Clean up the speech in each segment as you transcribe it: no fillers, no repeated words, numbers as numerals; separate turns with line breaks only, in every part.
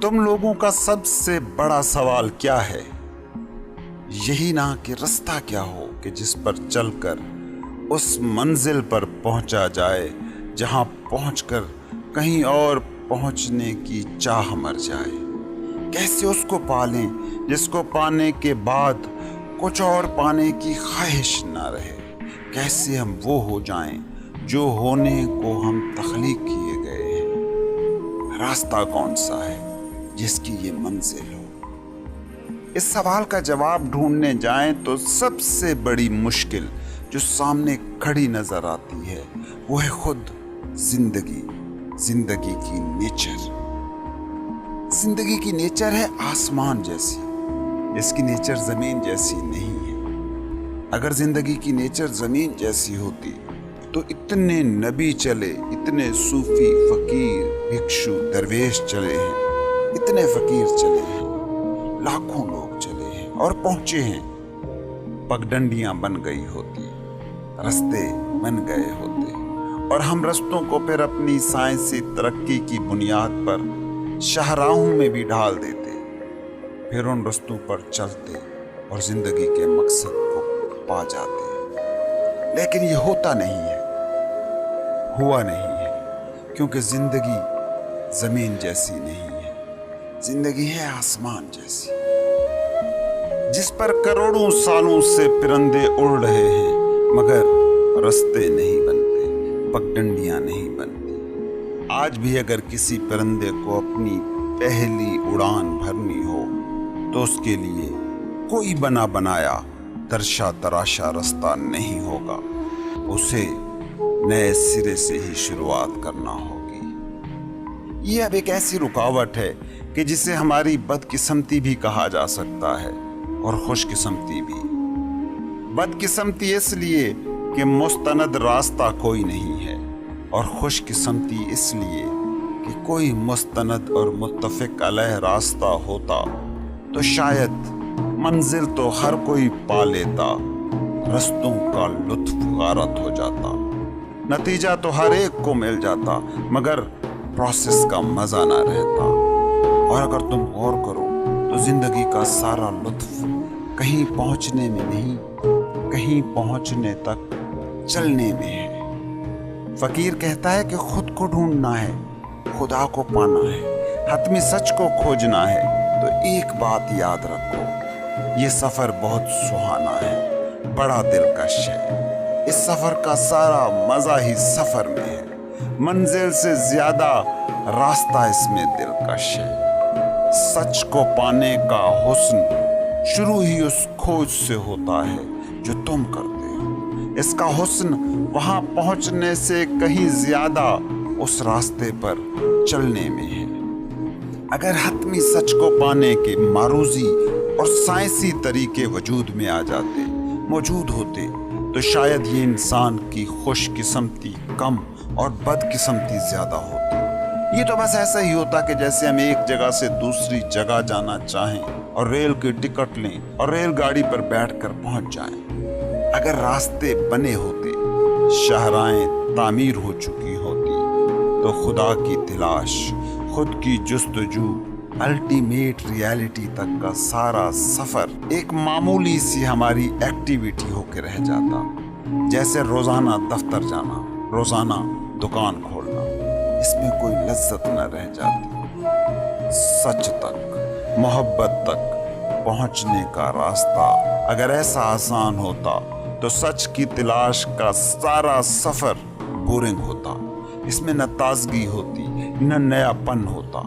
तुम लोगों का सबसे बड़ा सवाल क्या है? यही ना कि रास्ता क्या हो कि जिस पर चलकर उस मंजिल पर पहुंचा जाए जहां पहुंचकर कहीं और पहुंचने की चाह मर जाए। कैसे उसको पालें जिसको पाने के बाद कुछ और पाने की ख्वाहिश ना रहे। कैसे हम वो हो जाएं जो होने को हम तख्लीक किए गए हैं। रास्ता कौन सा है जिसकी ये मंजिल हो? इस सवाल का जवाब ढूंढने जाएं तो सबसे बड़ी मुश्किल जो सामने खड़ी नजर आती है वो है खुद जिंदगी की नेचर। जिंदगी की नेचर है आसमान जैसी, जिसकी नेचर जमीन जैसी नहीं है। अगर जिंदगी की नेचर जमीन जैसी होती तो इतने नबी चले, इतने सूफी फकीर भिक्षु दरवेश चले हैं, इतने फकीर चले हैं, लाखों लोग चले हैं और पहुंचे हैं। पगडंडियां बन गई होती, रास्ते बन गए होते और हम रास्तों को फिर अपनी साइंसी तरक्की की बुनियाद पर शाहराहों में भी ढाल देते, फिर उन रास्तों पर चलते और जिंदगी के मकसद को पा जाते। लेकिन ये होता नहीं है, हुआ नहीं है, क्योंकि जिंदगी जमीन जैसी नहीं है, जिंदगी है आसमान जैसी, जिस पर करोड़ों सालों से परिंदे उड़ रहे हैं मगर रास्ते नहीं बनते, पगडंडियां नहीं बनती। आज भी अगर किसी परिंदे को अपनी पहली उड़ान भरनी हो तो उसके लिए कोई बना बनाया दरशा तराशा रास्ता नहीं होगा, उसे नए सिरे से ही शुरुआत करना होगी। ये अब एक ऐसी रुकावट है कि जिसे हमारी बदकिस्मती भी कहा जा सकता है और खुशकिस्मती भी। बदकिस्मती इसलिए कि मुस्तनद रास्ता कोई नहीं है और खुशकिस्मती इसलिए कि कोई मुस्तनद और मुत्तफिक अलैह रास्ता होता तो शायद मंजिल तो हर कोई पा लेता, रस्तों का लुत्फ गारत हो जाता, नतीजा तो हर एक को मिल जाता मगर प्रोसेस का मजा ना रहता। और अगर तुम गौर करो तो जिंदगी का सारा लुत्फ कहीं पहुंचने में नहीं, कहीं पहुंचने तक चलने में है। फकीर कहता है कि खुद को ढूंढना है, खुदा को पाना है, हतमी सच को खोजना है। तो एक बात याद रखो, ये सफर बहुत सुहाना है, बड़ा दिलकश है। इस सफर का सारा मजा ही सफर में है, मंजिल से ज्यादा रास्ता इसमें दिलकश है। सच को पाने का हुस्न शुरू ही उस खोज से होता है जो तुम करते हो। इसका हुस्न वहां पहुंचने से कहीं ज्यादा उस रास्ते पर चलने में है। अगर हतमी सच को पाने के मारूजी और साइंसी तरीके वजूद में आ जाते, मौजूद होते, तो शायद ये इंसान की खुशकिस्मती कम और बदकिस्मती ज्यादा होती। ये तो बस ऐसा ही होता कि जैसे हम एक जगह से दूसरी जगह जाना चाहें और रेल की टिकट लें और रेलगाड़ी पर बैठकर पहुंच जाएं। अगर रास्ते बने होते, शाहराएं तामीर हो चुकी होती, तो खुदा की तलाश, खुद की जुस्तजू, अल्टीमेट रियलिटी तक का सारा सफर एक मामूली सी हमारी एक्टिविटी होकर रह जाता। जैसे रोजाना दफ्तर जाना, रोजाना दुकान खोलना, इसमें कोई लज्जत न रह जाती। सच तक, मोहब्बत तक पहुंचने का रास्ता अगर ऐसा आसान होता तो सच की तलाश का सारा सफर बोरिंग होता। इसमें न ताजगी होती, न नयापन होता।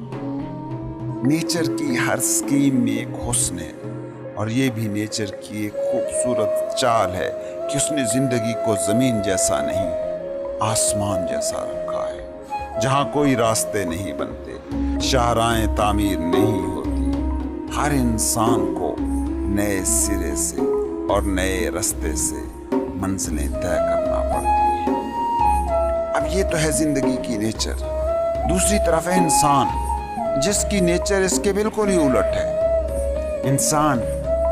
नेचर की हर स्कीम में एक हुस्न है और ये भी नेचर की एक खूबसूरत चाल है कि उसने जिंदगी को जमीन जैसा नहीं, आसमान जैसा रखा है, जहां कोई रास्ते नहीं बनते, शाहराएं तामीर नहीं होती। हर इंसान को नए सिरे से और नए रास्ते से मंजिलें तय करना पड़ती हैं। अब ये तो है जिंदगी की नेचर। दूसरी तरफ है इंसान, जिसकी नेचर इसके बिल्कुल ही उलट है। इंसान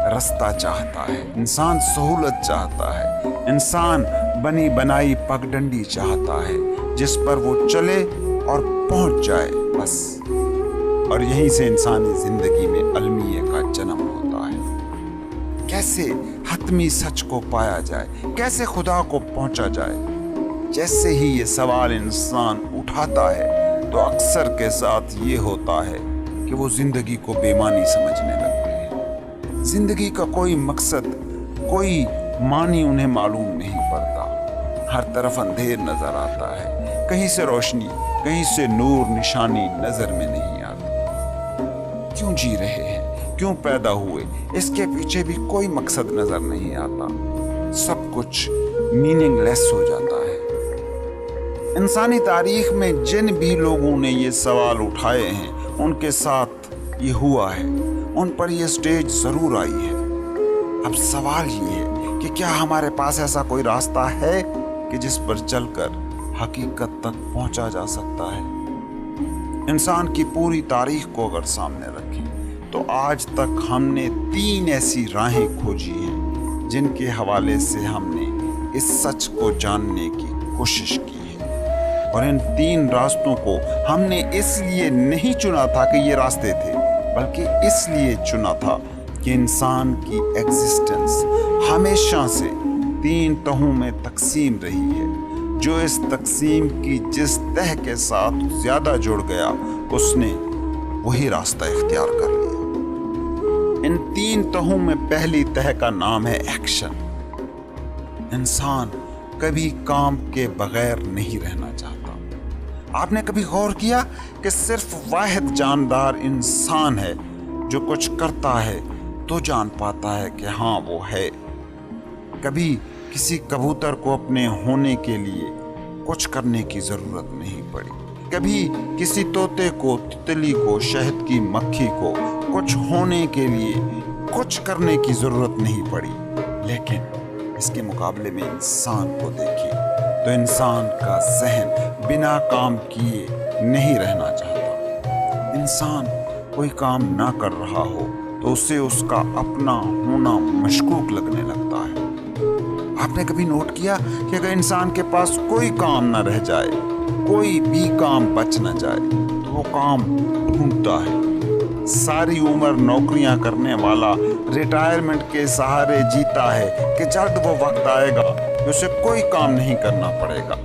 रास्ता चाहता है, इंसान सहूलत चाहता है, इंसान बनी बनाई पगडंडी चाहता है जिस पर वो चले और पहुंच जाए बस। और यहीं से इंसानी जिंदगी में अलमिये का जन्म होता है। कैसे हतमी सच को पाया जाए, कैसे खुदा को पहुंचा जाए। जैसे ही ये सवाल इंसान उठाता है तो अक्सर के साथ ये होता है कि वो जिंदगी को बेमानी समझने लगते हैं। जिंदगी का कोई मकसद, कोई मानी उन्हें मालूम नहीं पड़ता। हर तरफ अंधेर नजर आता है, कहीं से रोशनी, कहीं से नूर निशानी नजर में नहीं आती। क्यों जी रहे हैं, क्यों पैदा हुए, इसके पीछे भी कोई मकसद नजर नहीं आता। सब कुछ मीनिंगलेस हो जाता है। इंसानी तारीख में जिन भी लोगों ने ये सवाल उठाए हैं उनके साथ ये हुआ है, उन पर ये स्टेज जरूर आई है। अब सवाल ये है कि क्या हमारे पास ऐसा कोई रास्ता है कि जिस पर चलकर हकीकत तक पहुंचा जा सकता है। इंसान की पूरी तारीख को अगर सामने रखें तो आज तक हमने 3 ऐसी राहें खोजी हैं जिनके हवाले से हमने इस सच को जानने की कोशिश की है। और इन 3 रास्तों को हमने इसलिए नहीं चुना था कि ये रास्ते थे, बल्कि इसलिए चुना था कि इंसान की एग्जिस्टेंस हमेशा से 3 तहों में तकसीम रही है। जो इस तकसीम की जिस तह के साथ ज्यादा जुड़ गया उसने वही रास्ता इख्तियार कर लिया। इन 3 तहों में पहली तह का नाम है एक्शन। इंसान कभी काम के बगैर नहीं रहना चाहता। आपने कभी गौर किया कि सिर्फ वाहिद जानदार इंसान है जो कुछ करता है तो जान पाता है कि हाँ वो है। कभी किसी कबूतर को अपने होने के लिए कुछ करने की जरूरत नहीं पड़ी। कभी किसी तोते को, तितली को, शहद की मक्खी को कुछ होने के लिए कुछ करने की जरूरत नहीं पड़ी। लेकिन इसके मुकाबले में इंसान को देखिए तो इंसान का जहन बिना काम किए नहीं रहना चाहता। इंसान कोई काम ना कर रहा हो तो उसे उसका अपना होना मशकूक लगने लगता है। आपने कभी नोट किया कि अगर इंसान के पास कोई काम न रह जाए, कोई भी काम बच न जाए तो वो काम ढूंढता है। सारी उम्र नौकरियां करने वाला रिटायरमेंट के सहारे जीता है कि जल्द वो वक्त आएगा कि उसे कोई काम नहीं करना पड़ेगा।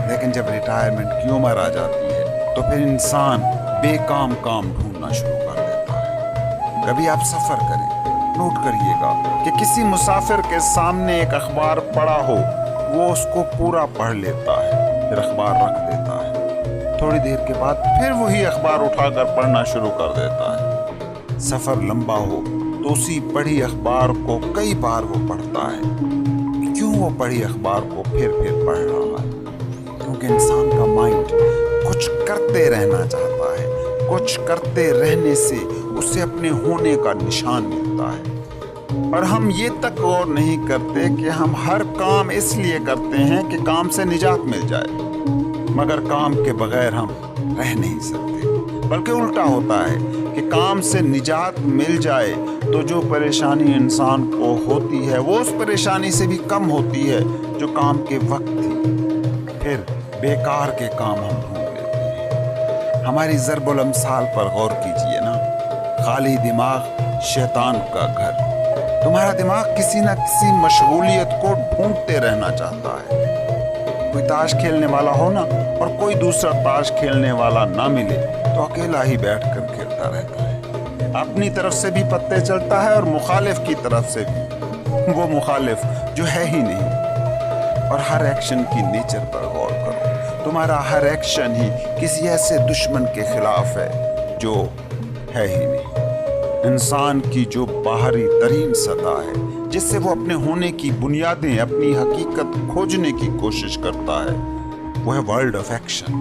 लेकिन जब रिटायरमेंट की उम्र आ जाती है तो फिर इंसान बेकाम काम ढूंढना शुरू कर देता है। कभी आप सफर करें, नोट करिएगा कि किसी मुसाफिर के सामने एक अखबार पड़ा हो, वो उसको पूरा पढ़ लेता है, फिर अखबार रख देता है। थोड़ी देर के बाद फिर वही अखबार उठाकर पढ़ना शुरू कर देता है। सफर लंबा हो तो उसी पढ़ी अखबार को कई बार वो पढ़ता है। क्यों वो पढ़ी अखबार को फिर पढ़ रहा है? क्योंकि इंसान का माइंड कुछ करते रहना चाहता है। कुछ करते रहने से उसे अपने होने का निशान मिलता है। और हम ये तक गौर नहीं करते कि हम हर काम इसलिए करते हैं कि काम से निजात मिल जाए, मगर काम के बगैर हम रह नहीं सकते। बल्कि उल्टा होता है कि काम से निजात मिल जाए तो जो परेशानी इंसान को होती है वो उस परेशानी से भी कम होती है जो काम के वक्त थी। फिर बेकार के काम हम ढूंढ लेते हैं। हमारी ज़रबुल अमसाल पर गौर कीजिए ना। खाली दिमाग शैतान का घर। तुम्हारा दिमाग किसी न किसी मशगूलियत को ढूंढते रहना चाहता है। कोई ताश खेलने वाला हो ना और कोई दूसरा ताश खेलने वाला ना मिले तो अकेला ही बैठकर खेलता रहता है। अपनी तरफ से भी पत्ते चलता है और मुखालिफ की तरफ से भी, वो मुखालिफ जो है ही नहीं। और हर एक्शन की नेचर पर गौर करो। तुम्हारा हर एक्शन ही किसी ऐसे दुश्मन के खिलाफ है जो है ही नहीं। इंसान की जो बाहरी तरीन सतह है जिससे वो अपने होने की बुनियादें, अपनी हकीकत खोजने की कोशिश करता है, वो है वर्ल्ड ऑफ एक्शन,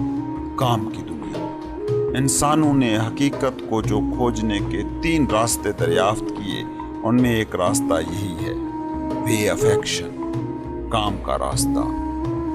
काम की दुनिया। इंसानों ने हकीकत को जो खोजने के 3 रास्ते दरियाफ्त किए उनमें एक रास्ता यही है, वे ऑफ एक्शन, काम का रास्ता।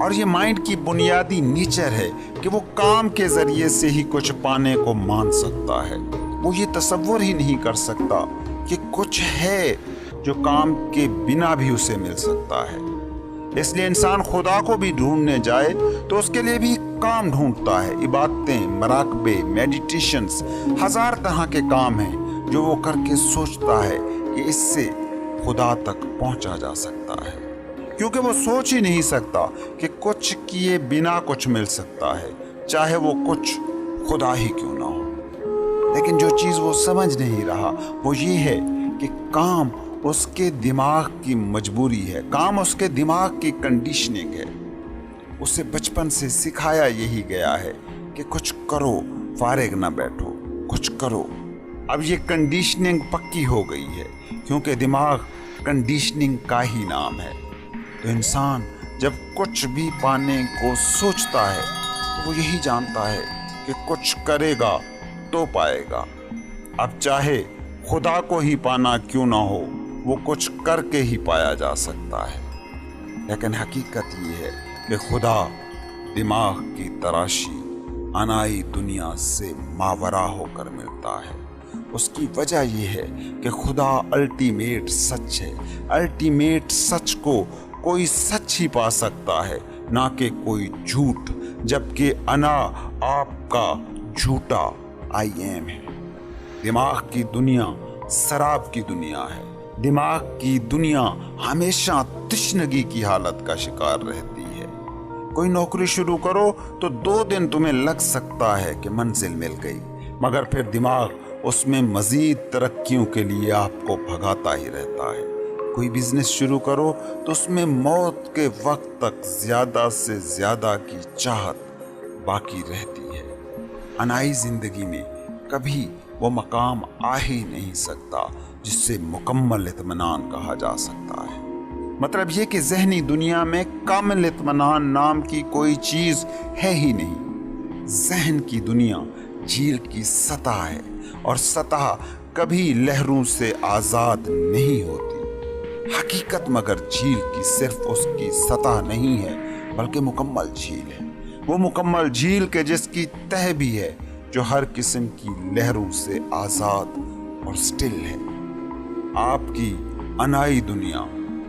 और ये माइंड की बुनियादी नेचर है कि वो काम के जरिए से ही कुछ पाने को मान सकता है। वो ये तसव्वुर ही नहीं कर सकता कि कुछ है जो काम के बिना भी उसे मिल सकता है। इसलिए इंसान खुदा को भी ढूंढने जाए तो उसके लिए भी काम ढूंढता है। इबादतें, मराकबे, मेडिटेशंस, हजार तरह के काम हैं जो वो करके सोचता है कि इससे खुदा तक पहुंचा जा सकता है, क्योंकि वो सोच ही नहीं सकता कि कुछ किए बिना कुछ मिल सकता है, चाहे वो कुछ खुदा ही क्यों ना हो। लेकिन जो चीज़ वो समझ नहीं रहा वो ये है कि काम उसके दिमाग की मजबूरी है, काम उसके दिमाग की कंडीशनिंग है। उसे बचपन से सिखाया यही गया है कि कुछ करो, फारिग ना बैठो, कुछ करो। अब ये कंडीशनिंग पक्की हो गई है, क्योंकि दिमाग कंडीशनिंग का ही नाम है। तो इंसान जब कुछ भी पाने को सोचता है तो वो यही जानता है कि कुछ करेगा तो पाएगा। अब चाहे खुदा को ही पाना क्यों ना हो, वो कुछ करके ही पाया जा सकता है। लेकिन हकीकत ये है कि खुदा दिमाग की तराशी अनाई दुनिया से मावरा होकर मिलता है। उसकी वजह ये है कि खुदा अल्टीमेट सच है। अल्टीमेट सच को कोई सच ही पा सकता है, ना कि कोई झूठ, जबकि अना आपका झूठा आई एम है। दिमाग की दुनिया शराब की दुनिया है। दिमाग की दुनिया हमेशा तृष्णगी की हालत का शिकार रहती है। कोई नौकरी शुरू करो तो 2 दिन तुम्हें लग सकता है कि मंजिल मिल गई, मगर फिर दिमाग उसमें मजीद तरक्कियों के लिए आपको भगाता ही रहता है। कोई बिजनेस शुरू करो तो उसमें मौत के वक्त तक ज्यादा से ज्यादा की चाहत बाकी रहती है। अनाई जिंदगी में कभी वो मकाम आ ही नहीं सकता जिससे मुकम्मल इत्मीनान कहा जा सकता है। मतलब ये कि ज़हनी दुनिया में कामिल इत्मीनान नाम की कोई चीज़ है ही नहीं। ज़हन की दुनिया झील की सतह है, और सतह कभी लहरों से आज़ाद नहीं होती। हकीकत मगर झील की सिर्फ उसकी सतह नहीं है, बल्कि मुकम्मल झील है। वो मुकम्मल झील के जिसकी तह भी है, जो हर किस्म की लहरों से आज़ाद और स्टिल है। आपकी अनाई दुनिया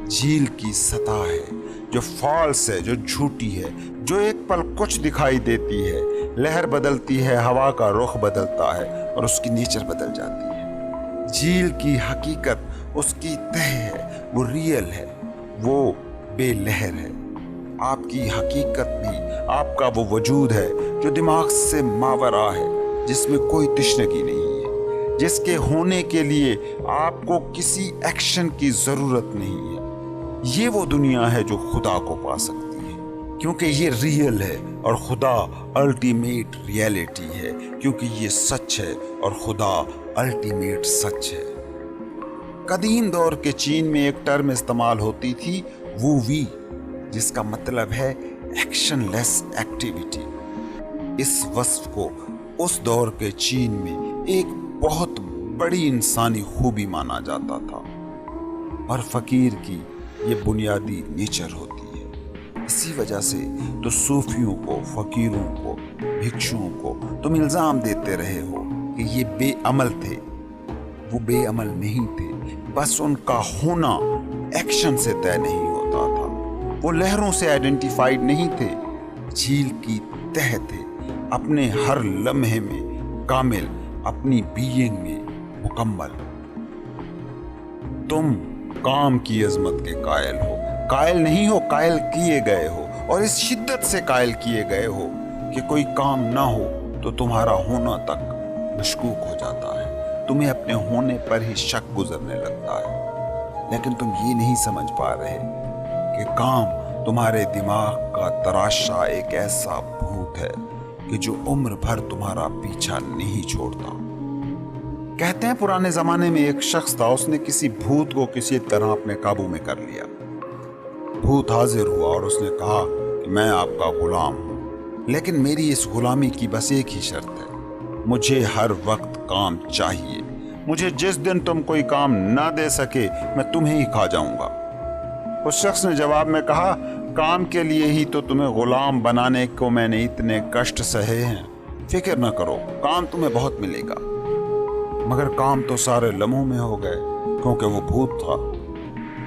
झील की सतह है, जो फॉल्स है, जो झूठी है, जो एक पल कुछ दिखाई देती है, लहर बदलती है, हवा का रुख बदलता है और उसकी नेचर बदल जाती है। झील की हकीकत उसकी तह है, वो रियल है, वो बेलहर है। आपकी हकीकत भी आपका वो वजूद है जो दिमाग से मावरा है, जिसमें कोई तशनगी नहीं है, जिसके होने के लिए आपको किसी एक्शन की जरूरत नहीं है। ये वो दुनिया है जो खुदा को पा सकती है, क्योंकि ये रियल है, और खुदा अल्टीमेट रियलिटी है, क्योंकि ये सच है और खुदा अल्टीमेट सच है। कदीम दौर के चीन में एक टर्म इस्तेमाल होती थी, वू वी, जिसका मतलब है एक्शनलेस एक्टिविटी। इस वस्फ को उस दौर के चीन में एक बहुत बड़ी इंसानी खूबी माना जाता था, और फकीर की ये बुनियादी नेचर होती है। इसी वजह से तो सूफियों को, फकीरों को, भिक्षुओं को तुम इल्ज़ाम देते रहे हो कि ये बेअमल थे। वो बेअमल नहीं थे, बस उनका होना एक्शन से तय नहीं होता था। वो लहरों से आइडेंटिफाइड नहीं थे, झील की तह थे, अपने हर लम्हे में कामिल, अपनी बीइंग में मुकम्मल। तुम काम की अजमत के कायल हो, कायल नहीं हो, कायल किए गए हो, और इस शिद्दत से कायल किए गए हो कि कोई काम ना हो तो तुम्हारा होना तक मशकूक हो जाता है, तुम्हें अपने होने पर ही शक गुजरने लगता है। लेकिन तुम ये नहीं समझ पा रहे कि काम तुम्हारे दिमाग का तराशा एक ऐसा भूत है कि जो उम्र भर तुम्हारा पीछा नहीं छोड़ता। कहते हैं पुराने जमाने में एक शख्स था, उसने किसी भूत को किसी तरह अपने काबू में कर लिया। भूत हाजिर हुआ और उसने कहा कि मैं आपका गुलाम हूँ, लेकिन मेरी इस गुलामी की बस एक ही शर्त है, मुझे हर वक्त काम चाहिए। मुझे जिस दिन तुम कोई काम ना दे सके मैं तुम्हें ही खा जाऊंगा। उस शख्स ने जवाब में कहा, काम के लिए ही तो तुम्हें गुलाम बनाने को मैंने इतने कष्ट सहे हैं। फिक्र न करो, काम तुम्हें बहुत मिलेगा। मगर काम तो सारे लम्हों में हो गए, क्योंकि वो भूत था।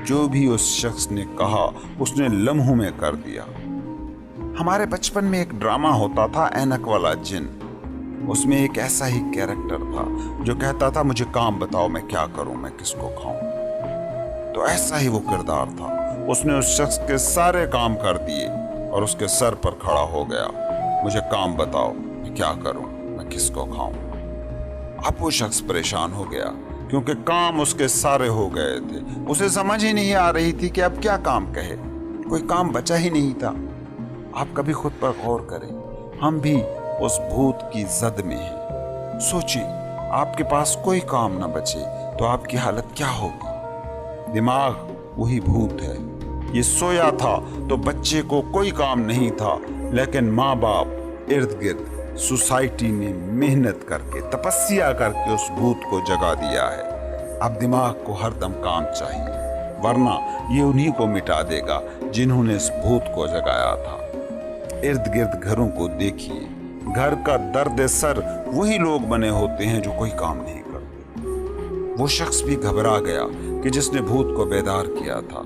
जो भी उस शख्स ने कहा उसने लम्हों में कर दिया। हमारे बचपन में एक ड्रामा होता था ऐनक वाला जिन। उसमें एक ऐसा ही कैरेक्टर था जो कहता था मुझे काम बताओ, मैं क्या करूं, मैं किसको खाऊं। तो ऐसा ही वो किरदार था। उसने उस शख्स के सारे काम कर दिए और उसके सर पर खड़ा हो गया, मुझे काम बताओ, मैं क्या करूं, मैं किसको खाऊं। अब वो शख्स परेशान हो गया क्योंकि काम उसके सारे हो गए थे। उसे समझ ही नहीं आ रही थी कि अब क्या काम कहे, कोई काम बचा ही नहीं था। आप कभी खुद पर गौर करें, हम भी उस भूत की जद में हैं। सोचिए, आपके पास कोई काम न बचे तो आपकी हालत क्या होगी। दिमाग वही भूत है। ये सोया था तो बच्चे को कोई काम नहीं था, लेकिन माँ बाप, इर्द गिर्द सोसाइटी ने मेहनत करके, तपस्या करके उस भूत को जगा दिया है। अब दिमाग को हरदम काम चाहिए, वरना ये उन्हीं को मिटा देगा जिन्होंने इस भूत को जगाया था। इर्द गिर्द घरों को देखिए, घर का दर्द सर वही लोग बने होते हैं जो कोई काम नहीं करते। वो शख्स भी घबरा गया कि जिसने भूत को बेदार किया था।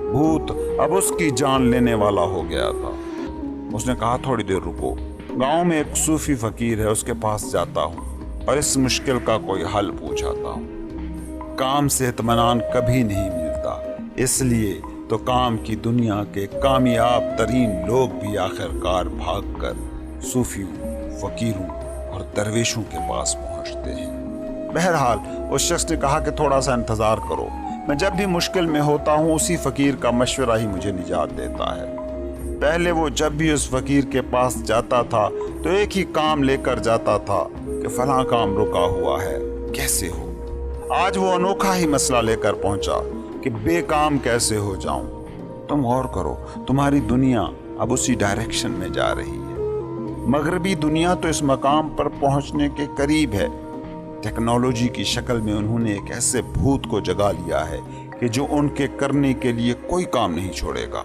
भूत अब उसकी जान लेने वाला हो गया था। उसने कहा थोड़ी देर रुको, गांव में एक सूफी फकीर है, उसके पास जाता हूँ और इस मुश्किल का कोई हल पूछाता हूँ। काम से इत्मीनान कभी नहीं मिलता, इसलिए तो काम की दुनिया के कामयाब तरीन लोग भी आखिरकार भागकर सूफियों, फकीरों और दरवेशों के पास पहुंचते हैं। बहरहाल उस शख्स ने कहा कि थोड़ा सा इंतजार करो, मैं जब भी मुश्किल में होता हूँ उसी फकीर का मशवरा ही मुझे निजात देता है। पहले वो जब भी उस फकीर के पास जाता था तो एक ही काम लेकर जाता था कि फलां काम रुका हुआ है, कैसे हो। आज वो अनोखा ही मसला लेकर पहुंचा कि बेकाम कैसे हो जाऊं। तुम गौर करो, तुम्हारी दुनिया अब उसी डायरेक्शन में जा रही है। मगरबी दुनिया तो इस मकाम पर पहुंचने के करीब है। टेक्नोलॉजी की शक्ल में उन्होंने एक ऐसे भूत को जगा लिया है कि जो उनके करने के लिए कोई काम नहीं छोड़ेगा।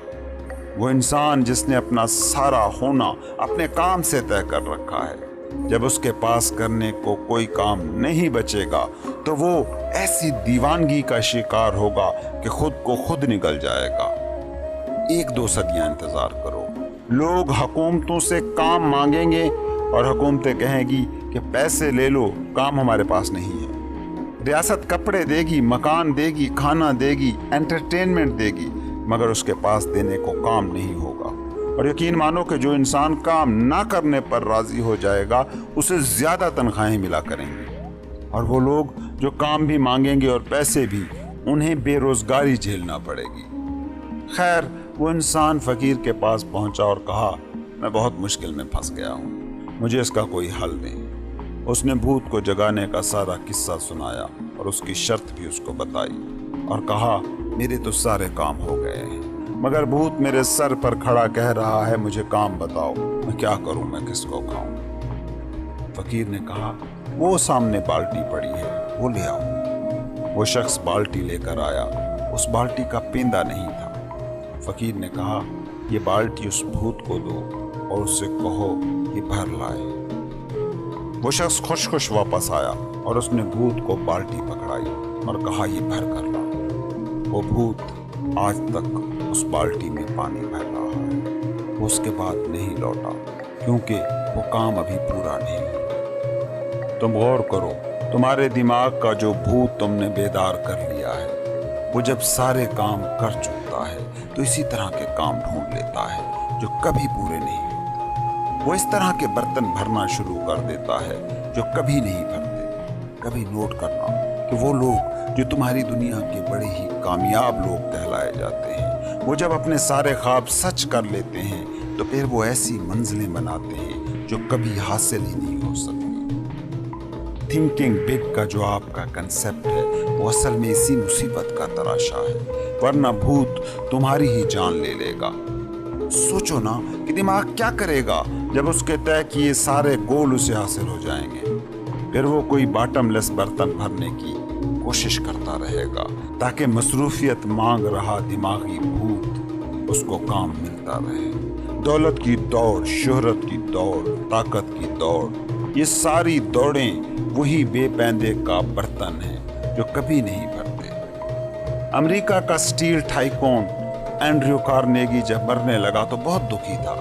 वो इंसान जिसने अपना सारा होना अपने काम से तय कर रखा है, जब उसके पास करने को कोई काम नहीं बचेगा तो वो ऐसी दीवानगी का शिकार होगा कि खुद को खुद निगल जाएगा। 1-2 सदियां इंतजार करो, लोग हुकूमतों से काम मांगेंगे और हुकूमतें कहेंगी कि पैसे ले लो, काम हमारे पास नहीं है। रियासत कपड़े देगी, मकान देगी, खाना देगी, एंटरटेनमेंट देगी, मगर उसके पास देने को काम नहीं होगा। और यकीन मानो कि जो इंसान काम ना करने पर राजी हो जाएगा उसे ज्यादा तनख्वाहें मिला करेंगी। और वो लोग जो काम भी मांगेंगे और पैसे भी, उन्हें बेरोजगारी झेलना पड़ेगी। खैर, वो इंसान फकीर के पास पहुंचा और कहा, मैं बहुत मुश्किल में फंस गया हूँ, मुझे इसका कोई हल नहीं। उसने भूत को जगाने का सारा किस्सा सुनाया और उसकी शर्त भी उसको बताई और कहा, मेरे तो सारे काम हो गए हैं, मगर भूत मेरे सर पर खड़ा कह रहा है मुझे काम बताओ, मैं क्या करूं, मैं किसको खाऊं। फकीर ने कहा, वो सामने बाल्टी पड़ी है, वो ले आओ। वो शख्स बाल्टी लेकर आया, उस बाल्टी का पेंदा नहीं था। फकीर ने कहा, ये बाल्टी उस भूत को दो और उससे कहो ये भर लाए। वो शख्स खुश खुश वापस आया और उसने भूत को बाल्टी पकड़ाई और कहा, ये भर कर ला। वो भूत आज तक उस बाल्टी में पानी भर रहा है। वो उसके बाद नहीं लौटा क्योंकि वो काम अभी पूरा नहीं हुआ। तुम गौर करो, तुम्हारे दिमाग का जो भूत तुमने बेदार कर लिया है, वो जब सारे काम कर चुकता है तो इसी तरह के काम ढूंढ लेता है जो कभी पूरे नहीं होते। वो इस तरह के बर्तन भरना शुरू कर देता है जो कभी नहीं भरते। कभी नोट करना कि वो लोग जो तुम्हारी दुनिया के बड़े ही कामयाब लोग कहलाए जाते हैं, वो जब अपने सारे ख्वाब सच कर लेते हैं तो फिर वो ऐसी मंजिलें बनाते हैं जो कभी हासिल ही नहीं हो सकती। थिंकिंग बिग का जो आपका कंसेप्ट है वो असल में इसी मुसीबत का तराशा है, वरना भूत तुम्हारी ही जान ले लेगा। सोचो ना कि दिमाग क्या करेगा जब उसके तय किए सारे गोल उसे हासिल हो जाएंगे। फिर वो कोई बॉटमलेस बर्तन भरने की कोशिश करता रहेगा ताकि मसरूफियत मांग रहा दिमागी भूत उसको काम मिलता रहे। दौलत की दौड़, शोहरत की दौड़, ताकत की दौड़, ये सारी दौड़ें वही बेपैंदे का बर्तन है जो कभी नहीं भरते। अमेरिका का स्टील टाइकून एंड्रयू कार्नेगी जब मरने लगा तो बहुत दुखी था।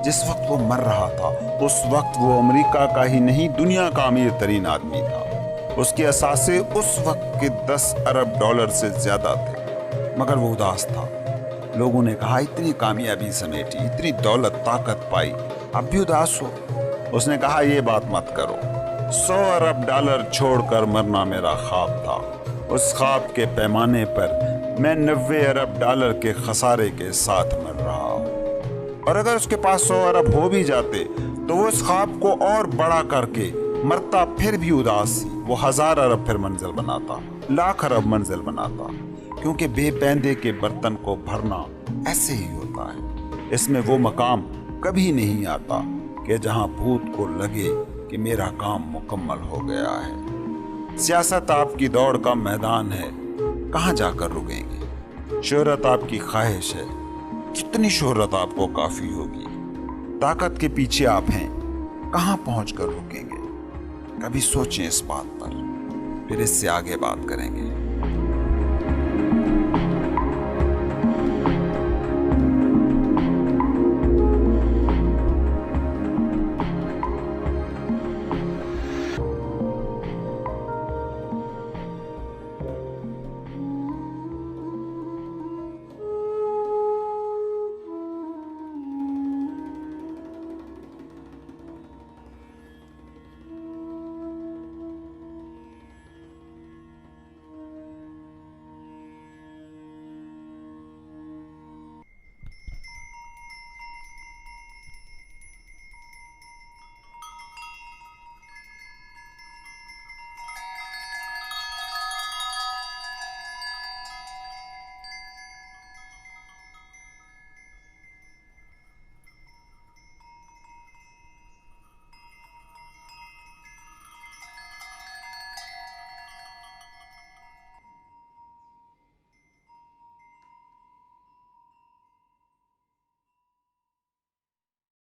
जिस वक्त वो मर रहा था उस वक्त वो अमेरिका का ही नहीं दुनिया का अमीर तरीन आदमी था। उसके असासे उस वक्त के 10 अरब डॉलर से ज्यादा थे, मगर वो उदास था। लोगों ने कहा इतनी कामयाबी समेटी, इतनी दौलत ताकत पाई, अब भी उदास हो। उसने कहा ये बात मत करो, 100 अरब डॉलर छोड़कर मरना मेरा ख्वाब था। उस ख्वाब के पैमाने पर मैं 90 अरब डॉलर के खसारे के साथ मर रहा हूँ। और अगर उसके पास 100 अरब हो भी जाते तो वो उस ख्वाब को और बड़ा करके मरता फिर भी उदास। वो 1000 अरब फिर मंजिल बनाता, लाख अरब मंजिल बनाता, क्योंकि बेपैंदे के बर्तन को भरना ऐसे ही होता है। इसमें वो मकाम कभी नहीं आता कि जहां भूत को लगे कि मेरा काम मुकम्मल हो गया है। सियासत आपकी दौड़ का मैदान है, कहां जाकर रुकेंगे। शोहरत आपकी ख्वाहिश है, कितनी शोहरत आपको काफी होगी। ताकत के पीछे आप हैं, कहां पहुंचकर रुकेंगे। कभी सोचें इस बात पर, फिर इससे आगे बात करेंगे।